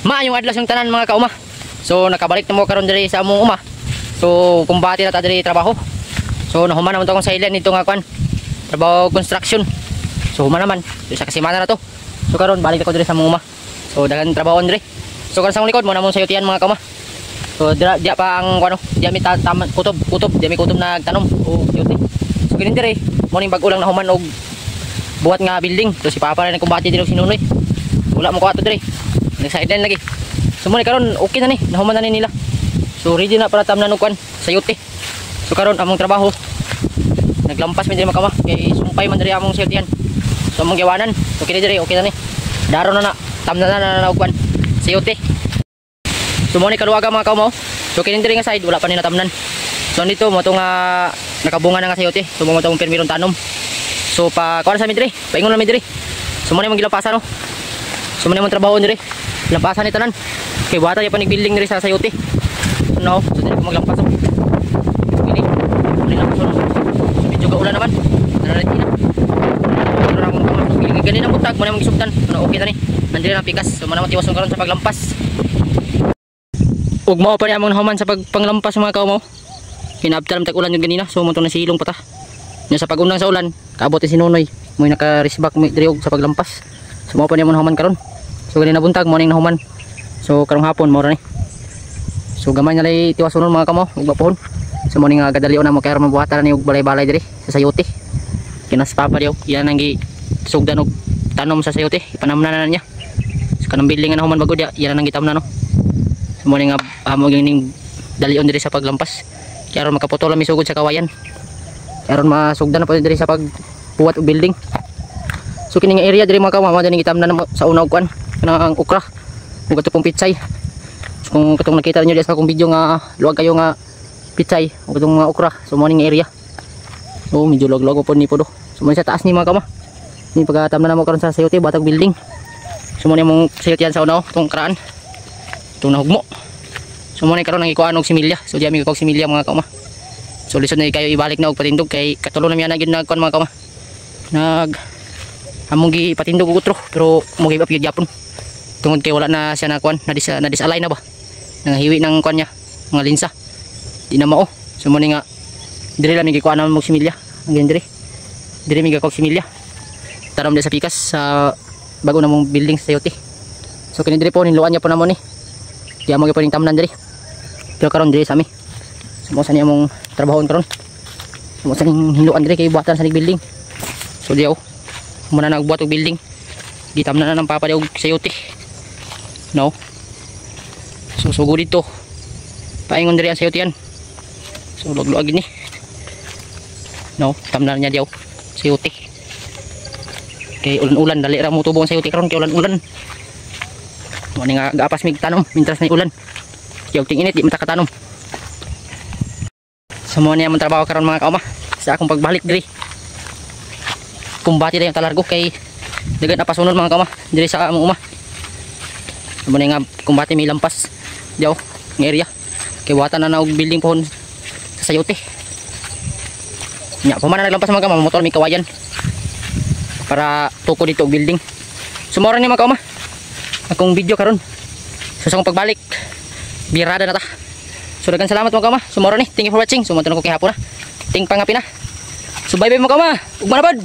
Maayong adlaw yung tanan mga kauma. So nakabalik na mo karon diri sa among uma. So kumbati na ta diri trabaho. So nahuman naman to akong silent nito nga kwan. Trabaho construction. So human naman. So sa kasimana na to. So karon balik ako diri sa among uma. So dagan trabaho diri. So karon sa likod mo na mong sayutian mga kauma. So dia pa ang kuno, dia mi kutob, dia mi kutob nagtanom o sayuti. So kini diri mo ning bag-o lang nahuman og buhat nga building. So si Papa na kumbati diri og sinunoy. Wala mo ko ato diri. Nag-sideline lagi. So muna karon okay na ni, nahuman na ni nila. So ready na para tamnan og kwan, sayuti. So karon among trabaho naglampas mi diri makama kay sumpay man diri among sayutian. So among giwanan, so kini diri okay na ni. Daro na tamnan na og kwan, sayuti. So muna kaluwaga mga kaumo. So kini diri nga side wala pa ni natamnan. So dito mo to nga nakabunga na nga sayuti. So mo to mong permiron tanom. So pa kuan sa mi diri, paingon na mi diri. So muna mong gilampasan no. So muna mong trabaho diri. Lampasan ni tanan. Kay bata ya panig building diri sa sayuti. No, so dili ko maglampas. Ini. Uli lang so. So medyo ga ulan naman. Nararit na. Pero ra mo ka mag gani na butag mo na magisugtan. No, okay ta ni. Nandiri na pikas. So muna matiwas karon sa paglampas. Ug mao pa ni among nahuman sa pagpanglampas mga kaumo. Kinabtalam tag ulan yung ganina. So mo to na silong pata. Nya sa pagunang sa ulan, kaabot si Nunoy. Moy naka-risback mo diri og sa paglampas. So mao pa ni among nahuman karon. So ganina buntag morning nahuman. So karong hapon mo ra ni. So gamay na lay tiwason mga kamo ug bapohon. So morning nga gadalion na mo kay aron mabuhatan ni og balay-balay diri sa sayuti. Kinas Papa diyo, yan ang gisugdan og tanom sa sayuti. Ipanamnan na niya. So kanang building nga nahuman bago dia, yan ang gitamnan no. So morning nga amo gining dalion diri sa paglampas. Kay aron makaputol mi sugod sa kawayan. Kay aron masugdan na pa diri sa pagbuhat og building. So kini nga area diri mga kamo mao dani gitamnan sa una og kwan. Kanang okra ug ato pong pitsay. So kung katong nakita niyo di sa akong video nga luwag kayo nga pitsay ug atong nga okra. So morning area. So medyo log-log po ni podo. So mo sa taas ni mga kama. Ni pagatamnan na mo karon sa sayuti batag building. So mo ni mong sayutian sa una tong karaan. Itong nahugmo. So mo ni karon nang ikuan og similya. So di ami ko og similya mga kama. So lisod na kayo ibalik na og patindog kay katulo na mi na gid nagkuan mga kama. Among gi patindog og utro pero mo gi apil gyapon. Tungod kay wala na siya na kuan, na disalay na ba. Nangahiwi ng kuan niya, mga linsa. Di na mao. So mo ni nga diri lang mi gikuan mo similya. Ang diri. Diri mi gakog similya. Taram di sa pikas sa bago na mong building sa sayuti. So kini diri po niluan niya po na mo ni. Di amo gi pwedeng tamnan diri. Pero karon diri sa ami. So mo sa niya mong trabahon karon. So mo sa ning hinuan diri kay buhatan sa ning building. So di muna nagbuhat og building. Gitamnan na ng Papa di og sayuti. No. So sugo dito. Paingon diri ang sayutian. So log-log ni. No, tamnan niya diaw sayuti. Kay ulan-ulan dali ra mo tubo ang sayuti karon kay ulan-ulan. Mo ni nga gaapas mig tanom mintras na ulan. Kay ting init di matakatanom. So mo niya man trabaho karon mga kauma. Sa akong pagbalik diri. Kumbati dayon talargo kay dagan na pasunod mga kauma diri sa among uma. Mo nga kumbati may lampas diaw ng area kay watan na og building pohon sa sayuti nya pamana naglampas mga kama motor may kawayan para tuko dito og building. Sumora ni mga kauma akong video karon so sa akong pagbalik birada na ta. So daghang salamat mga kauma sumora ni, thank you for watching. Sumunod ko kay hapon na ting pangapi na. So bye bye mga kauma ug manabad.